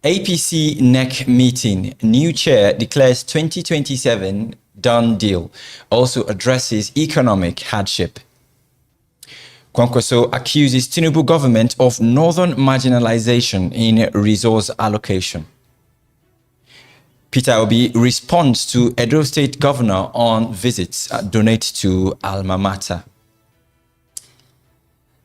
APC NEC meeting. New chair declares 2027 done deal. Also addresses economic hardship. Kwankwaso accuses Tinubu government of northern marginalization in resource allocation. Peter Obi responds to Edo State Governor on visits donate to Alma Mater.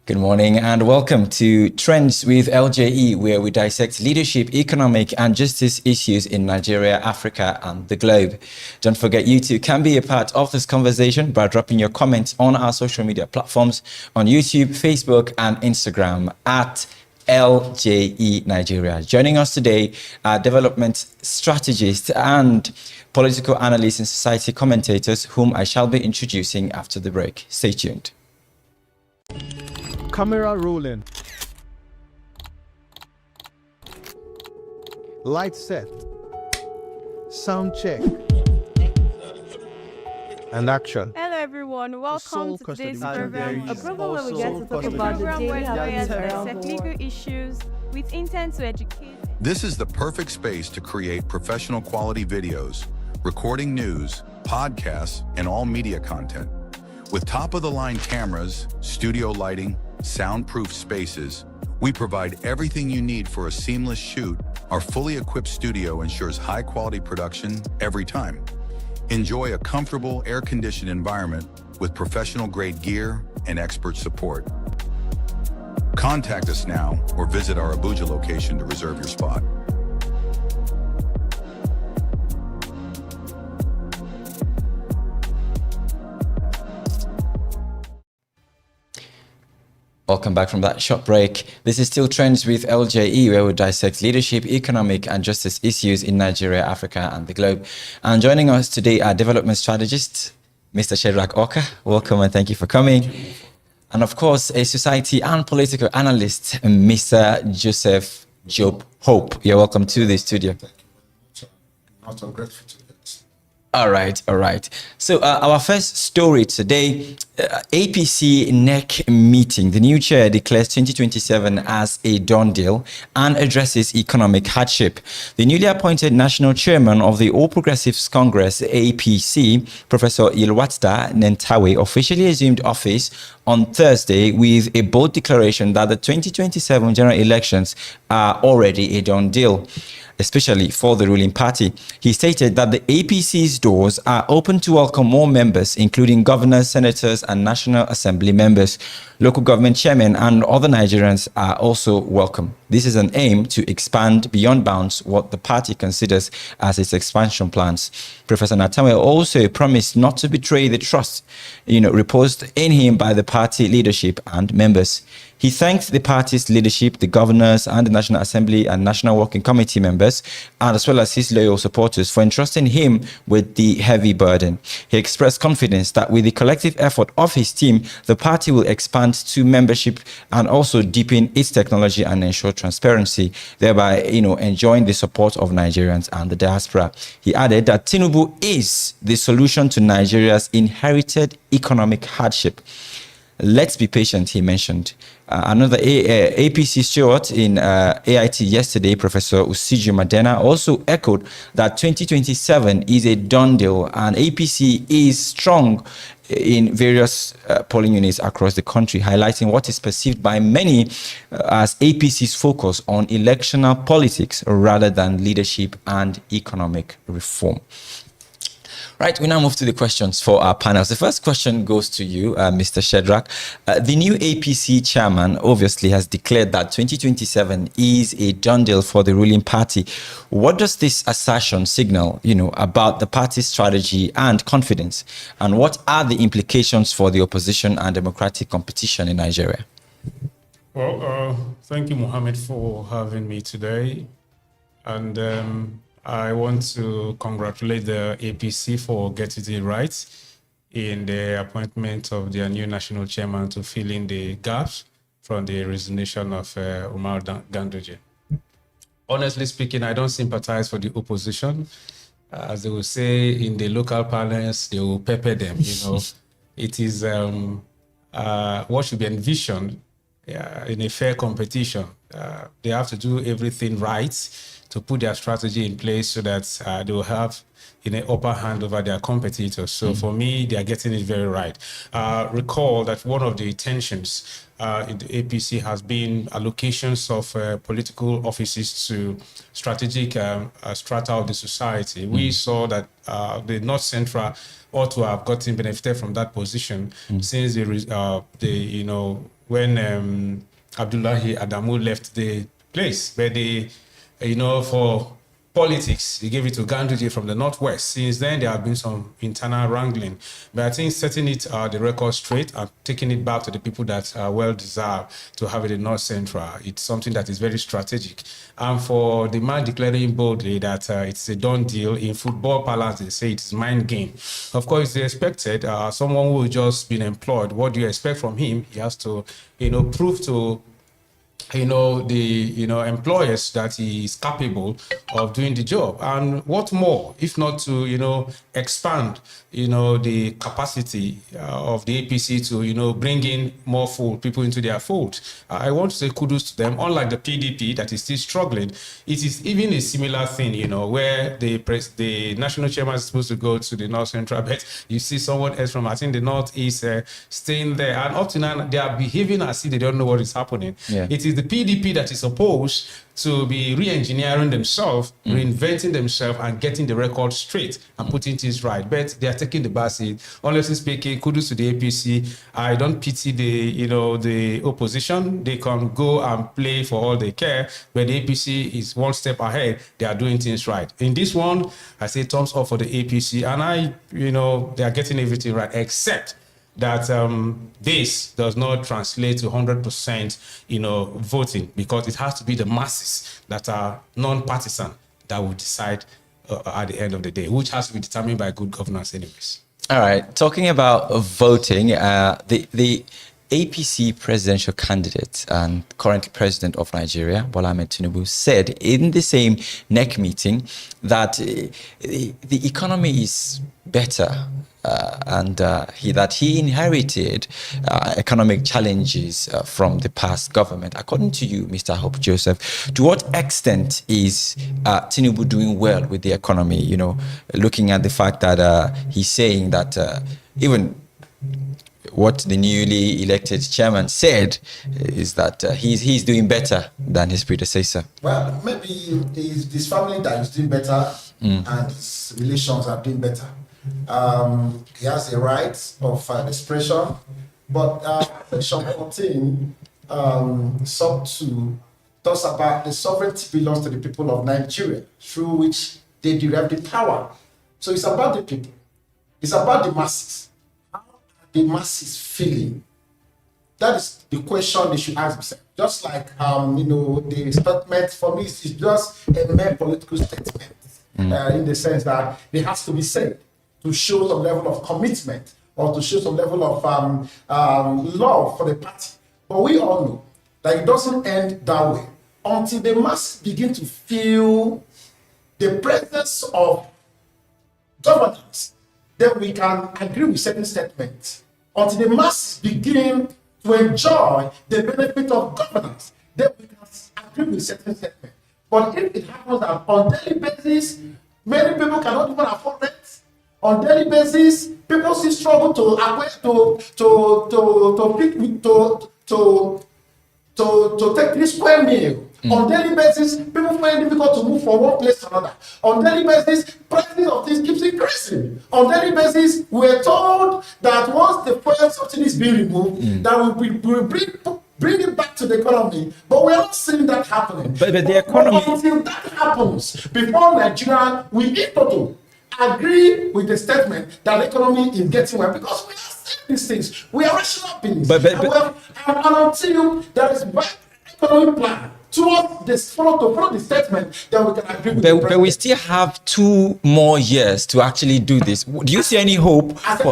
Good morning and welcome to Trends with LJE, where we dissect leadership, economic and justice issues in Nigeria, Africa and the globe. Don't forget, you too can be a part of this conversation by dropping your comments on our social media platforms on YouTube, Facebook and Instagram at LJE Nigeria. Joining us today are development strategists and political analysts and society commentators, whom I shall be introducing after the break. Stay tuned. Camera rolling. Light set. Sound check. And action. Hello everyone, welcome to today's program, a program where we get to talk about the daily lawyers dissect legal issues with intent to educate. This is the perfect space to create professional quality videos, recording news, podcasts, and all media content. With top-of-the-line cameras, studio lighting, soundproof spaces, we provide everything you need for a seamless shoot. Our fully equipped studio ensures high-quality production every time. Enjoy a comfortable, air-conditioned environment with professional-grade gear and expert support. Contact us now or visit our Abuja location to reserve your spot. Welcome back from that short break. This is still Trends with LJE, where we dissect leadership, economic and justice issues in Nigeria, Africa and the globe. And joining us today are development strategist, Mr. Shedrack Oka. Welcome and thank you for coming. And of course, a society and political analyst, Mr. Joseph Job Hope. You're welcome to the studio. I'm grateful to this. All right. So our first story today, APC NEC meeting. The new chair declares 2027 as a done deal and addresses economic hardship. The newly appointed national chairman of the All Progressives Congress, APC, Professor Ilwatda Nentawe, officially assumed office on Thursday with a bold declaration that the 2027 general elections are already a done deal, especially for the ruling party. He stated that the APC's doors are open to welcome more members, including governors, senators, and National Assembly members. Local government chairmen and other Nigerians are also welcome. This is an aim to expand beyond bounds what the party considers as its expansion plans. Professor Natawe also promised not to betray the trust, reposed in him by the party leadership and members. He thanked the party's leadership, the governors and the National Assembly and National Working Committee members, and as well as his loyal supporters for entrusting him with the heavy burden. He expressed confidence that with the collective effort of his team, the party will expand to membership and also deepen its technology and ensure transparency, thereby, enjoying the support of Nigerians and the diaspora. He added that Tinubu is the solution to Nigeria's inherited economic hardship. Let's be patient, he mentioned. Another APC steward in AIT yesterday, Professor Usiju Madena, also echoed that 2027 is a done deal and APC is strong in various polling units across the country, highlighting what is perceived by many as APC's focus on electoral politics rather than leadership and economic reform. Right, we now move to the questions for our panels. The first question goes to you, Mr. Shedrack. The new APC chairman obviously has declared that 2027 is a done deal for the ruling party. What does this assertion signal, about the party's strategy and confidence? And what are the implications for the opposition and democratic competition in Nigeria? Well, thank you, Mohammed, for having me today. And I want to congratulate the APC for getting it right in the appointment of their new national chairman to fill in the gaps from the resignation of Umar Ganduje. Honestly speaking, I don't sympathize for the opposition. As they will say in the local parlance, they will pepper them, It is what should be envisioned in a fair competition. They have to do everything right to put their strategy in place so that they will have an upper hand over their competitors. So for me, they are getting it very right. Recall that one of the tensions in the APC has been allocations of political offices to strategic strata of the society. We saw that the North Central ought to have gotten benefited from that position since when Abdullahi Adamu left the place, where they, for politics, they gave it to Ganduje from the Northwest. Since then, there have been some internal wrangling. But I think setting it the record straight and taking it back to the people that are well deserved to have it in North Central, it's something that is very strategic. And for the man declaring boldly that it's a done deal, in football parlance, they say it's mind game. Of course, they expected someone who has just been employed. What do you expect from him? He has to, prove to the employers that he is capable of doing the job. And what more if not to expand the capacity of the APC to the bring in more people into their fold. I want to say kudos to them. Unlike the PDP that is still struggling, it is even a similar thing, where the national chairman is supposed to go to the North Central, but you see someone else from, I think, the Northeast staying there. And up to now, they are behaving as if they don't know what is happening. Yeah. It is the PDP that is supposed to be re-engineering themselves, reinventing themselves, and getting the record straight and putting things right. But they are taking the back seat. Honestly speaking, kudos to the APC. I don't pity the opposition. They can go and play for all they care, but the APC is one step ahead. They are doing things right. In this one, I say thumbs up for the APC, and they are getting everything right, except that this does not translate to 100%, voting, because it has to be the masses that are non-partisan that will decide at the end of the day, which has to be determined by good governance anyways. All right. Talking about voting, the APC presidential candidate and current president of Nigeria, Bola Ahmed Tinubu, said in the same NEC meeting that the economy is better and that he inherited economic challenges from the past government. According to you, Mr. Hope Joseph, to what extent is Tinubu doing well with the economy? Looking at the fact that he's saying that even what the newly elected chairman said is that he's doing better than his predecessor. Well, maybe his family that is doing better and his relations are doing better. He has a right of expression, but Section 14 sub 2 talks about the sovereignty belongs to the people of Nigeria, through which they derive the power. So it's about the people. It's about the masses. How are the masses feeling? That is the question they should ask themselves. Just like the statement for me is just a mere political statement, in the sense that it has to be said to show some level of commitment or to show some level of love for the party. But we all know that it doesn't end that way until the masses begin to feel the presence of governance. Then we can agree with certain statements. Until the masses begin to enjoy the benefit of governance, then we can agree with certain statements. But if it happens that on daily basis, many people cannot even afford rent. On daily basis, people still struggle to take this square meal. On daily basis, people find it difficult to move from one place to another. On daily basis, prices of things keeps increasing. On daily basis, we're told that once the fuel subsidy is being removed, that we will bring it back to the economy. But we're not seeing that happening. But the economy, until that happens, before Nigeria, we in total agree with the statement that the economy is getting well, because we are saying these things. We are rational beings. And until there is an economic plan towards this follow the statement, that we can agree with the president. But we still have 2 more years to actually do this. Do you see any hope? As a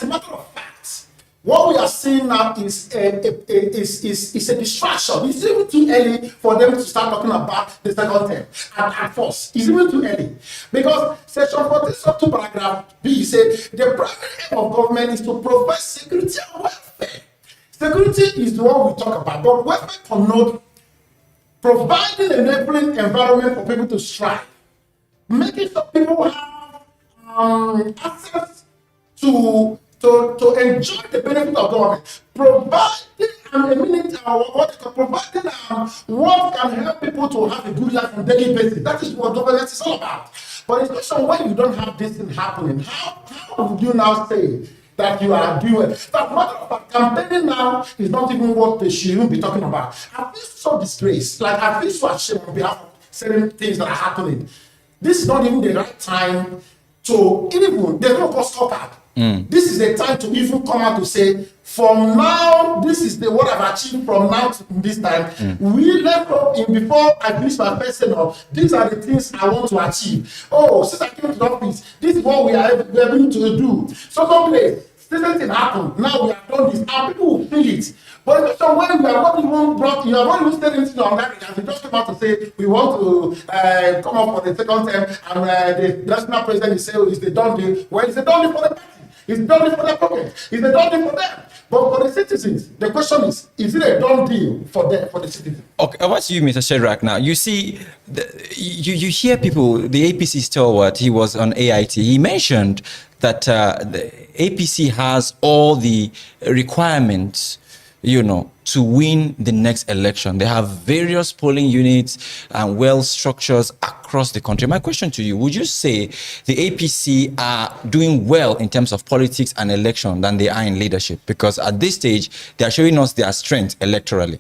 matter of fact, what we are seeing now is a distraction. It's even too early for them to start talking about the second term at first. It's even too early. Because Section 14, sub 2, paragraph B says the primary aim of government is to provide security and welfare. Security is the one we talk about, but welfare connotes providing an enabling environment for people to strive, making sure people have access to enjoy the benefit of government, providing what can help people to have a good life on a daily basis. That is what governance is all about. But especially when you don't have this thing happening, how would you now say that you are doing it? That matter of fact, campaigning now is not even what they should even be talking about. I feel so disgraced. Like, I feel so ashamed on behalf of certain things that are happening. This is not even the right time to even, there's no cost scorecard. This is the time to even come out to say, from now, this is what I've achieved from now to this time. We left up in before I finish my first tenure. These are the things I want to achieve. Oh, since I came to the office, this is what we are able to do. So someplace, certain thing happened. Now we have done this, and people will feel it. But it's when we are not even brought, you are not even stating into America. They just came out to say we want to come up for the second term, and the national president is saying it's the done deal. Well, it's a done deal for the party. It's done deal for their pocket. It's a done deal for them. But for the citizens, the question is it a done deal for them, for the citizens? Okay, what's you, Mr. Shedrack, now? You see, you hear people, the APC stalwart, he was on AIT, he mentioned that the APC has all the requirements, you know, to win the next election. They have various polling units and well structures across the country. My question to you, would you say the APC are doing well in terms of politics and election than they are in leadership? Because at this stage, they are showing us their strength electorally.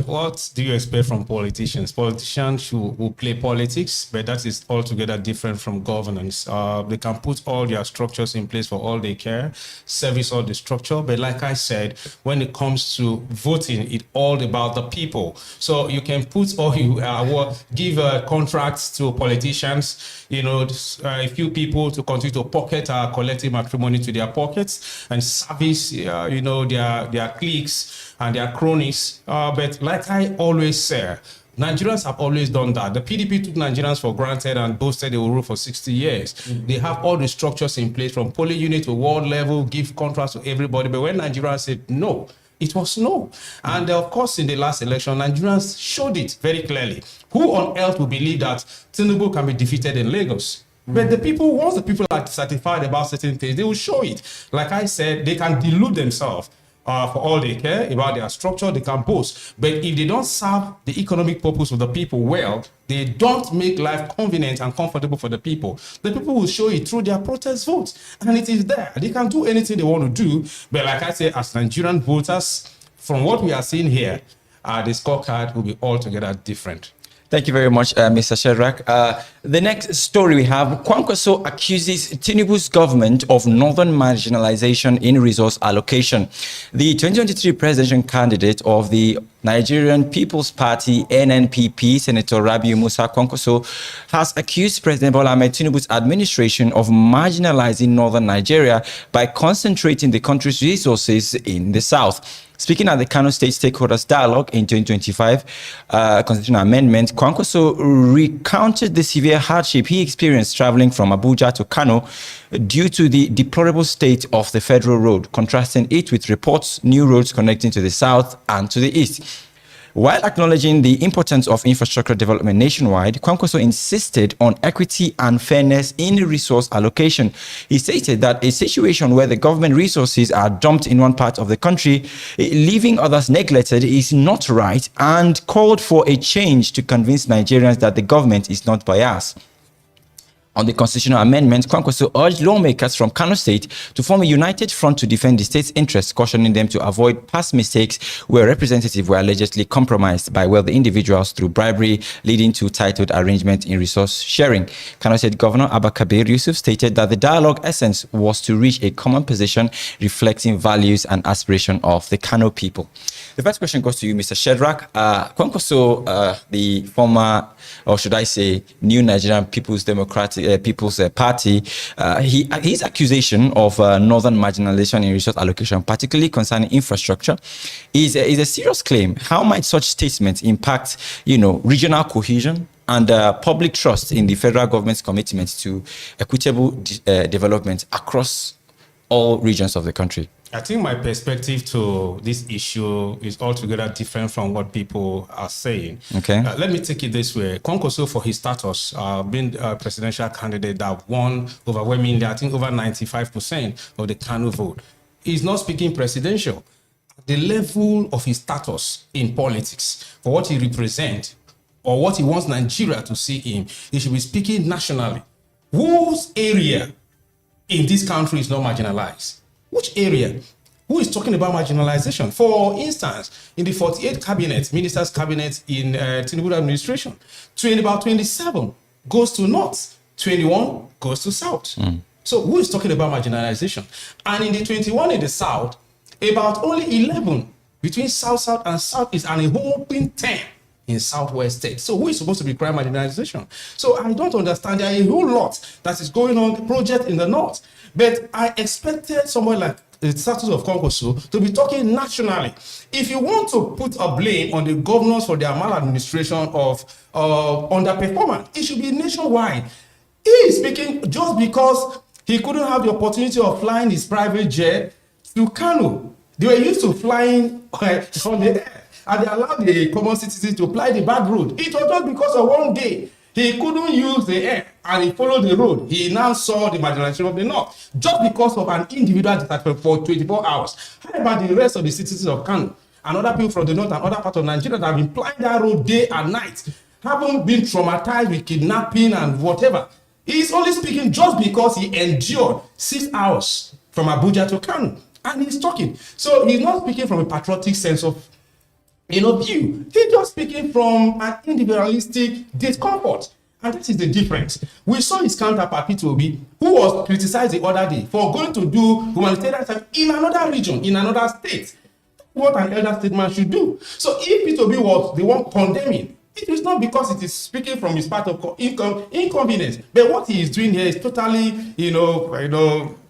What do you expect from politicians? Politicians will play politics, but that is altogether different from governance. They can put all their structures in place for all they care, service all the structure, but like I said, when it comes to voting, it's all about the people. So you can put all you give contracts to politicians, you know, a few people to continue to pocket collective matrimony to their pockets and service, you know, their cliques and their cronies. But like I always say, Nigerians have always done that. The PDP took Nigerians for granted and boasted they will rule for 60 years. They have all the structures in place from polling unit to world level, give contracts to everybody. But when Nigerians said no, it was no. And of course, in the last election, Nigerians showed it very clearly. Who on earth would believe that Tinubu can be defeated in Lagos? But the people, once the people are certified about certain things, they will show it. Like I said, they can delude themselves. For all they care about their structure, they can boast. But if they don't serve the economic purpose of the people well, they don't make life convenient and comfortable for the people. The people will show it through their protest votes. And it is there. They can do anything they want to do. But like I say, as Nigerian voters, from what we are seeing here, the scorecard will be altogether different. Thank you very much, Mr. Shedrack. The next story we have, Kwankwaso accuses Tinubu's government of northern marginalization in resource allocation. The 2023 presidential candidate of the Nigerian People's Party, NNPP, Senator Rabiu Musa Kwankwaso, has accused President Bola Ahmed Tinubu's administration of marginalizing northern Nigeria by concentrating the country's resources in the south. Speaking at the Kano State Stakeholders Dialogue in 2025 constitutional amendment, Kwankwaso recounted the severe hardship he experienced traveling from Abuja to Kano due to the deplorable state of the federal road, contrasting it with reports new roads connecting to the south and to the east. While acknowledging the importance of infrastructure development nationwide, Kwankwaso insisted on equity and fairness in resource allocation. He stated that a situation where the government resources are dumped in one part of the country, leaving others neglected, is not right, and called for a change to convince Nigerians that the government is not biased. On the constitutional amendment, Kwankwaso urged lawmakers from Kano State to form a united front to defend the state's interests, cautioning them to avoid past mistakes where representatives were allegedly compromised by wealthy individuals through bribery, leading to titled arrangement in resource sharing. Kano State Governor Abba Kabir Yusuf stated that the dialogue essence was to reach a common position reflecting values and aspiration of the Kano people. The first question goes to you, Mr. Shedrack. Kwankwaso, the former, or should I say, New Nigerian People's Party, his accusation of northern marginalization in resource allocation, particularly concerning infrastructure, is a serious claim. How might such statements impact, regional cohesion and public trust in the federal government's commitment to equitable development across all regions of the country? I think my perspective to this issue is altogether different from what people are saying. Okay. Let me take it this way. Kwankwaso, for his status, being a presidential candidate that won overwhelmingly, I think over 95% of the Kano vote, he's not speaking presidential. The level of his status in politics, for what he represents, or what he wants Nigeria to see him, he should be speaking nationally. Whose area in this country is not marginalized? Which area? Who is talking about marginalization? For instance, in the 48 cabinet, ministers' cabinet in Tinubu administration, about 27 goes to north, 21 goes to south. So who is talking about marginalization? And in the 21 in the south, about only 11 between south and southeast, and a whopping 10 in southwest states. So who is supposed to be crime marginalization? So I don't understand. There are a whole lot that is going on, the project in the north. But I expected someone like the status of Kwankwaso to be talking nationally. If you want to put a blame on the governors for their maladministration of underperformance, it should be nationwide. He is speaking just because he couldn't have the opportunity of flying his private jet to Kano. They were used to flying from the air, and they allowed the common citizens to fly the back road. It was just because of one day he couldn't use the air and he followed the road. He now saw the marginalization of the north just because of an individual disappeared for 24 hours. How about the rest of the citizens of Kano and other people from the north and other parts of Nigeria that have been plying that road day and night, haven't been traumatized with kidnapping and whatever? He's only speaking just because he endured 6 hours from Abuja to Kano, and he's talking. So he's not speaking from a patriotic sense of view. He's just speaking from an individualistic discomfort. And that is the difference. We saw his counterpart, Peter Obi, who was criticized the other day for going to do humanitarian stuff in another region, in another state. What an elder statesman should do. So if Peter Obi was the one condemning, it is not because it is speaking from his part of inconvenience, but what he is doing here is totally,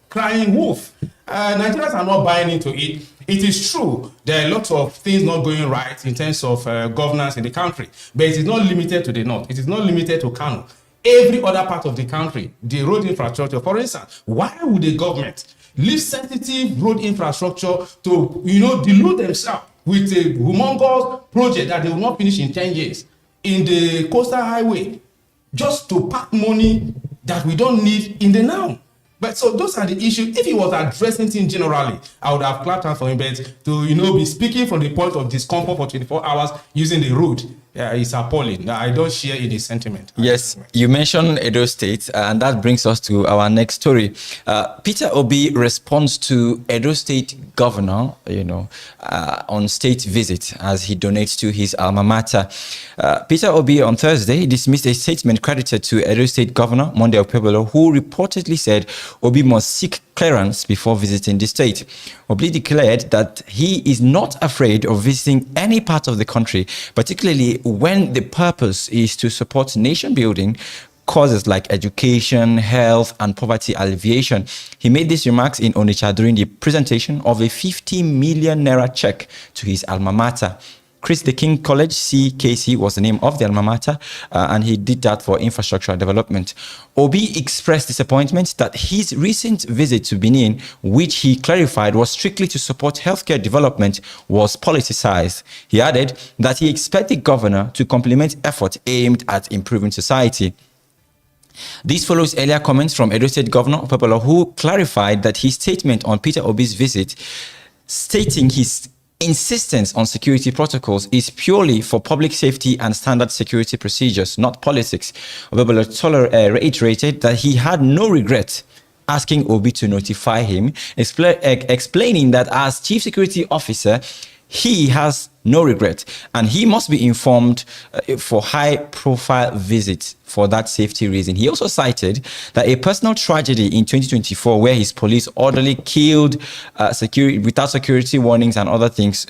crying wolf. Nigerians are not buying into it. It is true there are lots of things not going right in terms of governance in the country, but it is not limited to the north. It is not limited to Kano. Every other part of the country, the road infrastructure, for instance, why would the government leave sensitive road infrastructure to, delude themselves with a humongous project that they will not finish in 10 years in the coastal highway just to pack money that we don't need in the now? But so those are the issues. If he was addressing things generally, I would have clapped hands for him. But to be speaking from the point of discomfort for 24 hours using the road, it's appalling. I don't share in his sentiment. Yes, you mentioned Edo State, and that brings us to our next story. Peter Obi responds to Edo State governor, on state visit as he donates to his alma mater. Peter Obi on Thursday dismissed a statement credited to Edo State Governor Monday Okpebholo, who reportedly said Obi must seek clearance before visiting the state. Obi declared that he is not afraid of visiting any part of the country, particularly when the purpose is to support nation building causes like education, health, and poverty alleviation. He made these remarks in Onitsha during the presentation of a 50 million naira check to his alma mater. Chris the King College, CKC, was the name of the alma mater, and he did that for infrastructure development. Obi expressed disappointment that his recent visit to Benin, which he clarified was strictly to support healthcare development, was politicized. He added that he expected the governor to complement efforts aimed at improving society. This follows earlier comments from Edo State Governor Okpebholo, who clarified that his statement on Peter Obi's visit, stating his insistence on security protocols is purely for public safety and standard security procedures, not politics. Okpebholo reiterated that he had no regret asking Obi to notify him, explaining that as chief security officer, he has no regret and he must be informed for high-profile visits for that safety reason. He also cited that a personal tragedy in 2024 where his police orderly killed without security warnings and other things,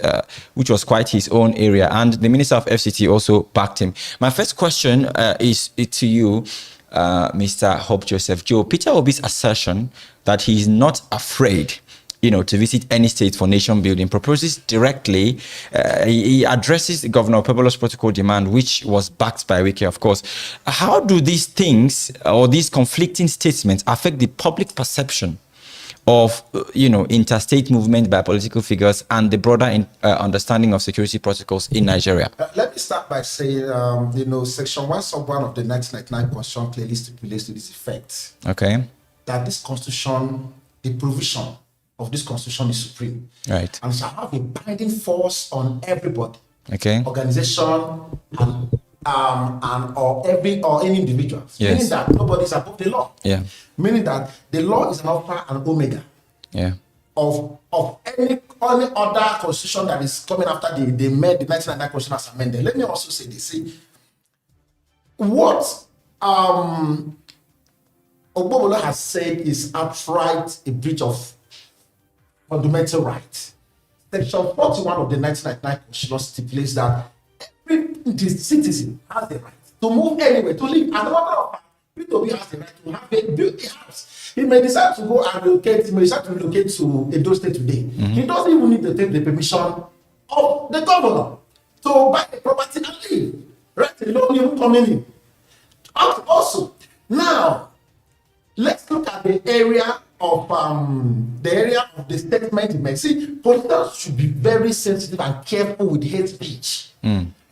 which was quite his own area, and the Minister of FCT also backed him. My first question is to you, Mr. Hope Joseph Joe. Peter Obi's assertion that he is not afraid to visit any state for nation building proposes directly, he addresses Governor Okpebholo's protocol demand, which was backed by Wike, of course. How do these things or these conflicting statements affect the public perception of, interstate movement by political figures and the broader understanding of security protocols in Nigeria? Let me start by saying, Section 1 sub 1 of the 1999 Constitution clearly stipulates to this effect. Okay. That this Constitution, the provision of this Constitution is supreme. Right. And shall have a binding force on everybody. Okay. Organization or any individual. Yes. Meaning that nobody is above the law. Yeah. Meaning that the law is an alpha and omega. Yeah. Of any other constitution that is coming after they made the 1999 constitution as amended. Let me also say this. See, what Okpebholo has said is outright a breach of fundamental rights. Section 41 of the 1999 constitution stipulates that every citizen has the right to move anywhere, to live. As a matter of fact, P2B has the right to have build a house. He may decide to go and relocate. He may decide to relocate to Edo State today. He doesn't even need to take the permission of the governor to buy a property and live. Right? Alone, even coming in. Also, now let's look at the area of the statement he made. See, politicians should be very sensitive and careful with hate speech.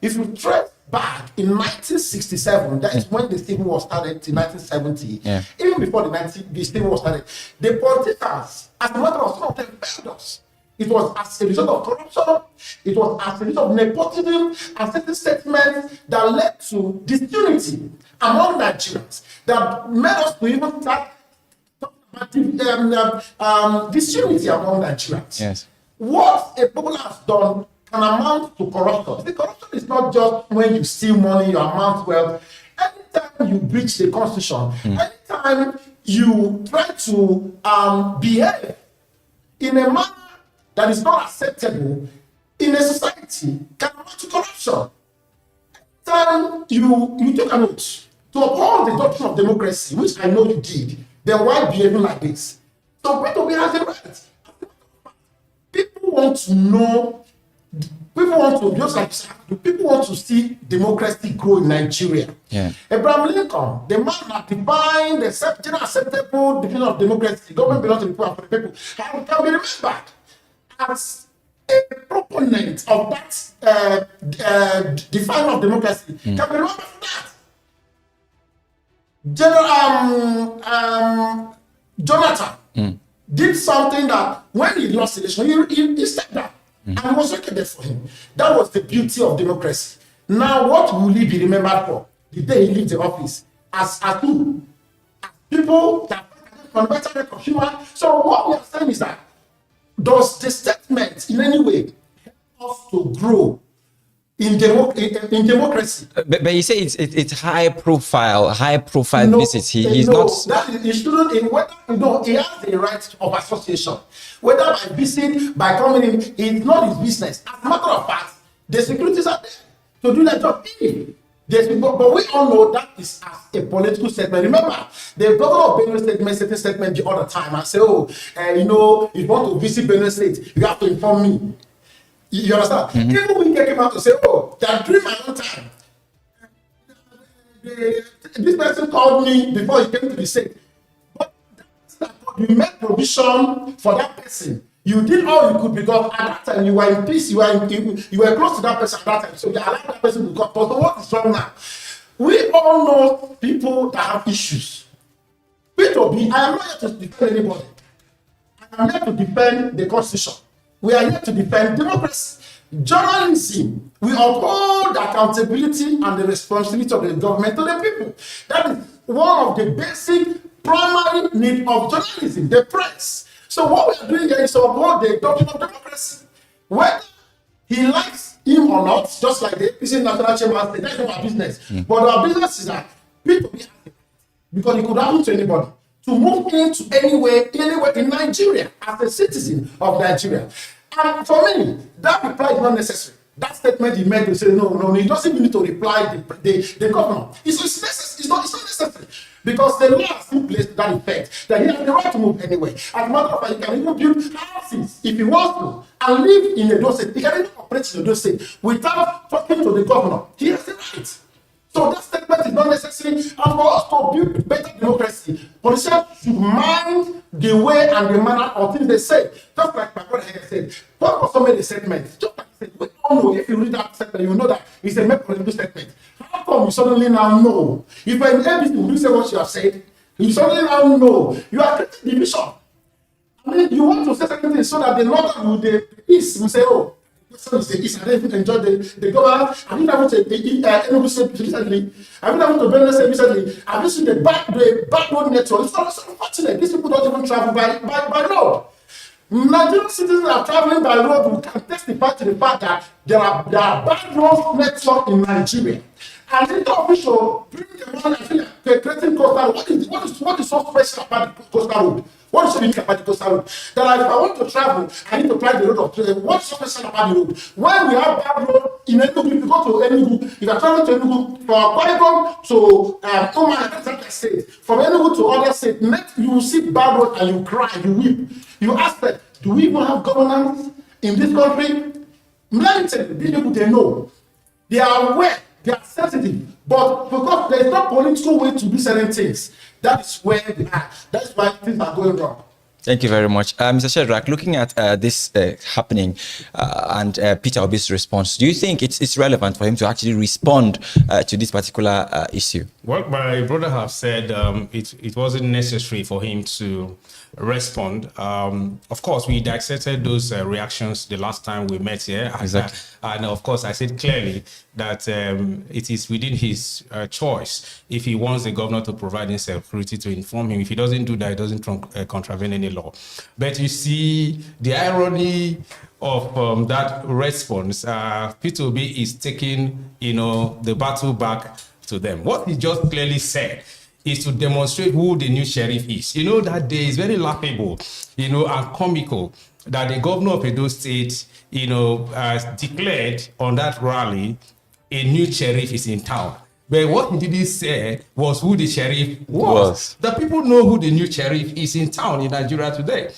If you trace back in 1967, that is when the Civil War started in 1970. Yeah. Even before the Civil War started, the politicians, as a matter of some of them, failed us. It was as a result of corruption, it was as a result of nepotism and certain statements that led to disunity among Nigerians that made us to even start talking about disunity among Nigerians. Yes. What Okpebholo has done can amount to corruption. The corruption is not just when you steal money, you amount wealth. Anytime you breach the constitution, anytime you try to behave in a manner that is not acceptable in a society, can amount to corruption. Anytime you take an oath to uphold the doctrine of democracy, which I know you did, then why behaving like this? So P2B has a right. People want to know. People want to, just like people want to see democracy grow in Nigeria. Yeah. Abraham Lincoln, the man that defined the general acceptable definition of democracy, government belongs to the people and for the people, can be remembered as a proponent of that defining of democracy. Can be remembered for that. Jonathan did something that when he lost the election, he stepped down. And it was recommended for him. That was the beauty of democracy. Now, what will he be remembered for the day he leaves the office? As who? As people that fundamental right of human. So what we are saying is that does the statement in any way help us to grow in democracy? But you say it's high profile visits. He's no, not. That is, he shouldn't. He has the right of association. Whether by visit, by coming in, it's not his business. As a matter of fact, the securities are there to do their job. But we all know that is as a political statement. Remember, the governor of Benue State made certain statement the other time and say, if you want to visit Benue State, you have to inform me. You understand? Even when he came out to say, that during my own time, this person called me before he came to the state. But you made provision for that person. You did all you could because at that time you were in peace, you were close to that person at that time. So you allowed that person to come. But what is wrong now? We all know people that have issues. P2B, I am not here to defend anybody. I am here to defend the constitution. We are here to defend democracy. Journalism, we uphold the accountability and the responsibility of the government to the people. That is one of the basic primary needs of journalism, the press. So what we are doing here is to uphold the doctrine of democracy. Whether he likes him or not, just like the APC National Chamber said, that's not our business. But our business is that people be happy because it could happen to anybody to move into anywhere in Nigeria as a citizen of Nigeria. And for me, that reply is not necessary. That statement he made to say, no, he doesn't even need to reply the governor. It's not necessary. Because the law has in place to that effect, that he has the right to move anywhere. As a matter of fact, he can even build houses if he wants to, and live in Edo State. He can even operate in Edo State without talking to the governor. He has the right. So that statement is not necessary. And for us to build better democracy, politicians should mind the way and the manner of things they say. Just like my brother here said, God also made a statement. Just like he said, we all know, if you read that statement, you know that it's a make political statement. How come you suddenly now know? If you're in ABC, will you say what you have said? You suddenly now know. You are creating division. I mean, you want to say certain things so that the northern will, the east will say, oh, so is the east, and then enjoy the government. Have you never to Enugu State recently? Have you never to Benue State recently? Have you seen the backroad network? It's so unfortunate. These people don't even travel by road. Nigerian citizens are traveling by road who can testify to the fact that there are bad road network in Nigeria. And the official bring the one and feel like creating coastal road. What is so special about the coastal road? What is so unique about the coastal road? That if I want to travel, I need to fly the road of travel. What's so special about the road? When we have bad road in Enugu, if you go to Enugu, if you are traveling to Enugu, from Okpebholo to Oma, state, from Enugu to other states, you will see bad road and you cry, you weep. You ask them, do we even have governance in this country? Let me tell you, these people, they know. They are aware. They are sensitive, but because there is no political way to do certain things, that is where they are. That's why things are going wrong. Thank you very much. Mr. Shedrack, looking at this happening and Peter Obi's response, do you think it's relevant for him to actually respond to this particular issue? Well, my brother have said it wasn't necessary for him to respond. Of course, we dissected those reactions the last time we met here. Exactly. And of course, I said clearly that it is within his choice if he wants the governor to provide him security to inform him. If he doesn't do that, it doesn't contravene any law. But you see, the irony of that response, Peter Obi is taking, the battle back to them. What he just clearly said is to demonstrate who the new sheriff is. That day is very laughable, and comical that the governor of Edo State, declared on that rally, a new sheriff is in town. But what he didn't say was who the sheriff was. The people know who the new sheriff is in town in Nigeria today.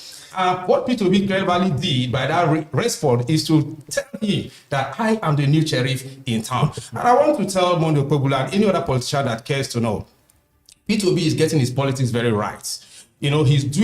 What Peter Obi cleverly did by that response is to tell him that I am the new sheriff in town. And I want to tell Monday Okpebholo and any other politician that cares to know, Peter Obi is getting his politics very right. He's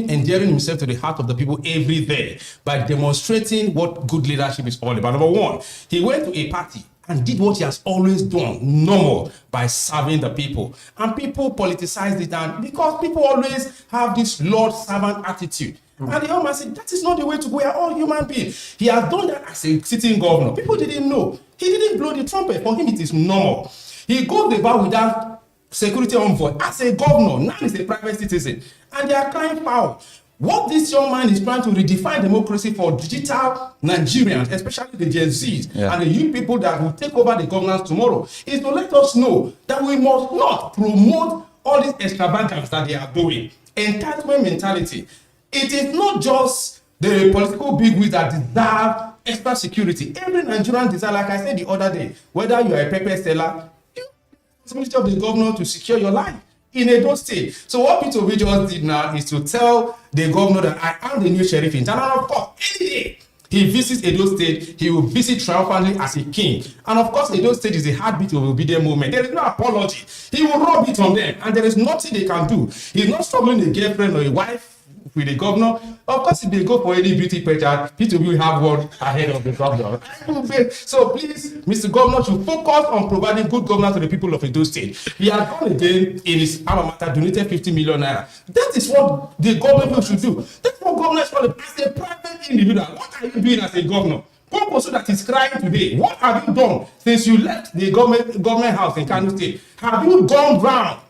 endearing himself to the heart of the people every day by demonstrating what good leadership is all about. Number one, he went to a party and did what he has always done, normal, by serving the people. And people politicized it down because people always have this Lord servant attitude. And the young man said, that is not the way to go. We are all human beings. He has done that as a sitting governor. People didn't know. He didn't blow the trumpet. For him, it is normal. He goes about without security envoy as a governor. Now he's a private citizen. And they are crying foul. What this young man is trying to redefine democracy for digital Nigerians, especially the Gen Zs and the young people that will take over the governance tomorrow, is to let us know that we must not promote all these extravagance that they are doing. Entitlement mentality. It is not just the political bigwigs that deserve extra security. Every Nigerian deserves, like I said the other day, whether you are a pepper seller, you have the responsibility of the governor to secure your life in Edo State. So what Peter Obi just did now is to tell the governor that I am the new sheriff in town. And of course, any day he visits Edo State, he will visit triumphantly as a king. And of course, Edo State is the heartbeat of the obedient movement. There is no apology. He will rub it on them, and there is nothing they can do. He's not struggling a girlfriend or a wife with the governor. Of course, if they go for any beauty pageant, Peter will have one ahead of the governor. So please, Mr. Governor should focus on providing good governance to the people of Edo State. He has gone again in his alma mater, donated 50 million naira. That is what the government should do. That's what governors call it. As a private individual, what are you doing as a governor? Purpose that is crying today. What have you done since you left the government house in Kano State? Have you gone round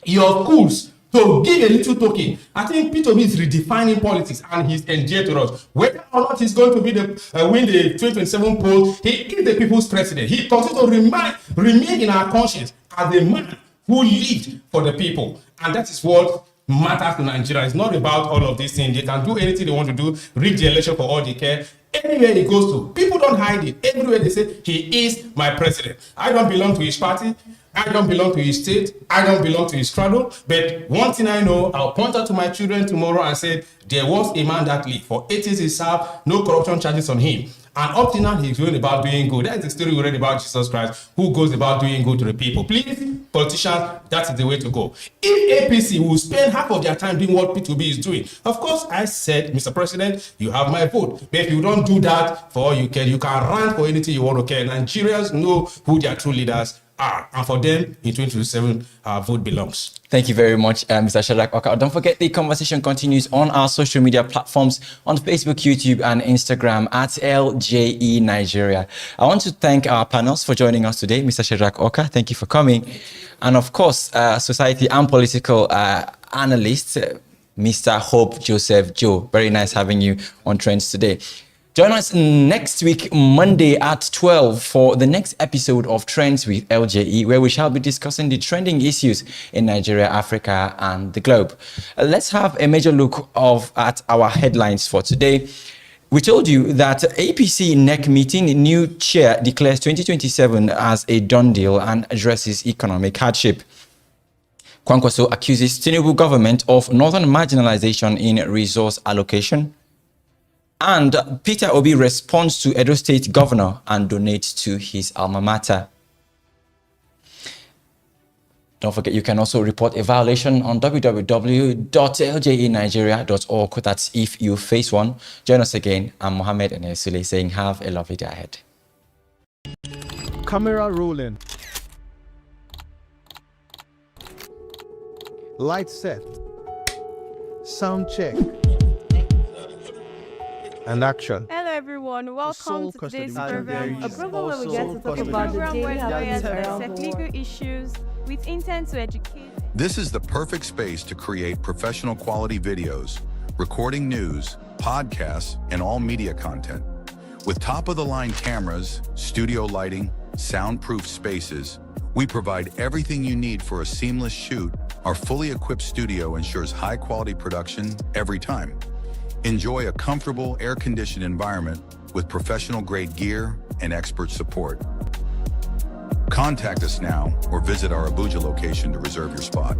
your schools to give a little token? I think Peter Obi is redefining politics, and he's endeared to us. Whether or not he's going to be win the 2027 poll, he is the people's president. He continues to remain in our conscience as a man who lived for the people, and that is what matters to Nigeria. It's not about all of these things. They can do anything they want to do, rig the election for all they care. Anywhere he goes to, people don't hide it. Everywhere they say, he is my president. I don't belong to his party. I don't belong to his state. I don't belong to his straddle. But one thing I know, I'll point out to my children tomorrow and say, there was a man that lived. For 8 years he served, no corruption charges on him. And up to now, he's going about doing good. That's the story we read about Jesus Christ, who goes about doing good to the people. Please, politicians, that is the way to go. If APC will spend half of their time doing what P2B is doing, of course, I said, Mr. President, you have my vote. But if you don't do that, for all you can run for anything you want to care. Nigerians know who their true leaders are. And for them, in 2027, our vote belongs. Thank you very much, Mr. Shadrach Oka. Don't forget the conversation continues on our social media platforms on Facebook, YouTube, and Instagram at LJE Nigeria. I want to thank our panels for joining us today. Mr. Shadrach Oka, thank you for coming. And of course, society and political analyst, Mr. Hope Joseph Joe. Very nice having you on Trends today. Join us next week, Monday at 12 for the next episode of Trends with LJE, where we shall be discussing the trending issues in Nigeria, Africa, and the globe. Let's have a major look at our headlines for today. We told you that APC NEC meeting, new chair declares 2027 as a done deal and addresses economic hardship. Kwankwaso accuses Tinubu government of northern marginalization in resource allocation. And Peter Obi responds to Edo State governor and donates to his alma mater. Don't forget, you can also report a violation on www.ljenigeria.org. That's if you face one. Join us again. I'm Mohammed Enesule saying have a lovely day ahead. Camera rolling. Light set. Sound check. And action. Hello everyone, welcome to today's program, a program where we get to talk custody. about the daily affairs and legal issues with intent to educate. This is the perfect space to create professional quality videos, recording news, podcasts, and all media content. With top-of-the-line cameras, studio lighting, soundproof spaces, we provide everything you need for a seamless shoot. Our fully equipped studio ensures high-quality production every time. Enjoy a comfortable, air-conditioned environment with professional-grade gear and expert support. Contact us now or visit our Abuja location to reserve your spot.